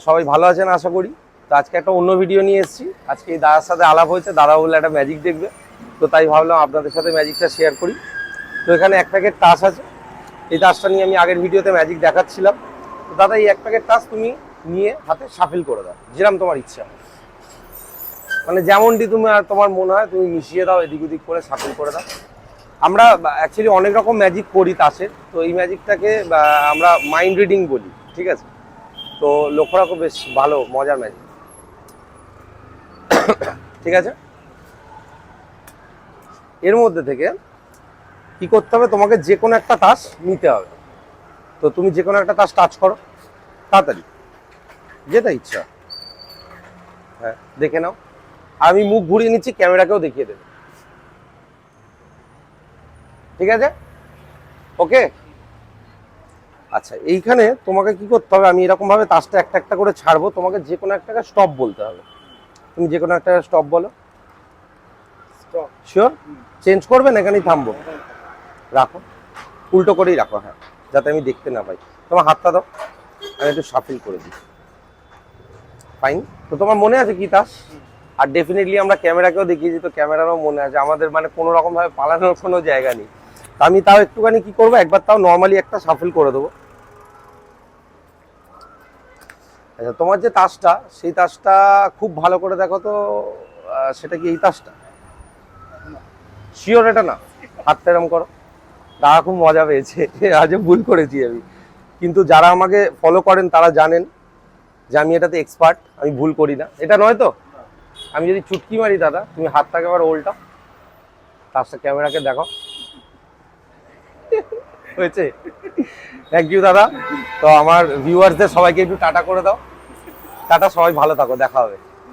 সবাই ভালো আছেন আশা করি। তো আজকে একটা অন্য ভিডিও নিয়ে এসেছি। আজকে এই দাদার সাথে আলাপ হয়েছে, দাদা বললে একটা ম্যাজিক দেখবে, তো তাই ভাবলাম আপনাদের সাথে ম্যাজিকটা শেয়ার করি। তো এখানে এক প্যাকেট তাস আছে, এই তাসটা নিয়ে আমি আগের ভিডিওতে ম্যাজিক দেখাচ্ছিলাম। তো দাদা এই এক প্যাকেট তাস তুমি নিয়ে হাতে শাফল করে দাও, যেরকম তোমার ইচ্ছা, মানে যেমনটি তুমি তোমার মনে হয় তুমি মিশিয়ে দাও, এদিক ওদিক করে শাফল করে দাও। আমরা অ্যাকচুয়ালি অনেক রকম ম্যাজিক করি তাসের, তো এই ম্যাজিকটাকে আমরা মাইন্ড রিডিং বলি, ঠিক আছে? তো লক্ষ্য রাখো, বেশ ভালো মজার ম্যাজিক, ঠিক আছে? এর মধ্যে থেকে কি করতে হবে, তোমাকে যে কোনো একটা তাস নিতে হবে। তো তুমি যে কোনো একটা তাস টাচ করো তাড়াতাড়ি, যেটা ইচ্ছা। হ্যাঁ, দেখে নাও। আমি মুখ ঘুরিয়ে নিচ্ছি, ক্যামেরাকেও দেখিয়ে দেবে, ঠিক আছে? ওকে, আচ্ছা। এইখানে তোমাকে কি করতে হবে, আমি এরকম ভাবে তাসটা একটা একটা করে ছাড়বো, তোমাকে যে কোনো একটা স্টপ বলতে হবে। তুমি যে কোনো একটা স্টপ বলো। শিওর? চেঞ্জ করবে না, এখানেই থামবো? রাখো, উল্টো করেই রাখো, হ্যাঁ, যাতে আমি দেখতে না পাই। তোমার হাতটা দাও, আমি একটু শাফল করে দিই। ফাইন। তো তোমার মনে আছে কি তাস? আর ডেফিনেটলি আমরা ক্যামেরাকেও দেখিয়েছি, তো ক্যামেরারও মনে আছে। আমাদের মানে কোনো রকম ভাবে পালানোর কোনো জায়গা নেই। আমি তাও একটুখানি কি করবো, একবার তাও নর্মালি একটা শাফল করে দেবো। আচ্ছা, তোমার যে তাসটা, সেই তাসটা খুব ভালো করে দেখো তো, সেটা কি এই তাসটা? শিওর এটা না? হাতটা এরম করো। দাদা খুব মজা পেয়েছে, আজ ভুল করেছি আমি। কিন্তু যারা আমাকে ফলো করেন তারা জানেন যে আমি এটাতে এক্সপার্ট, আমি ভুল করি না। এটা নয় তো? আমি যদি চুটকি মারি দাদা, তুমি হাতটাকে আবার উল্টা, তাসটা ক্যামেরাকে দেখো, হয়েছে? থ্যাংক ইউ দাদা। তো আমার ভিউয়ার্সদের সবাইকে একটু টাটা করে দাও। টাটা, সবাই ভালো থাকো, দেখা হবে।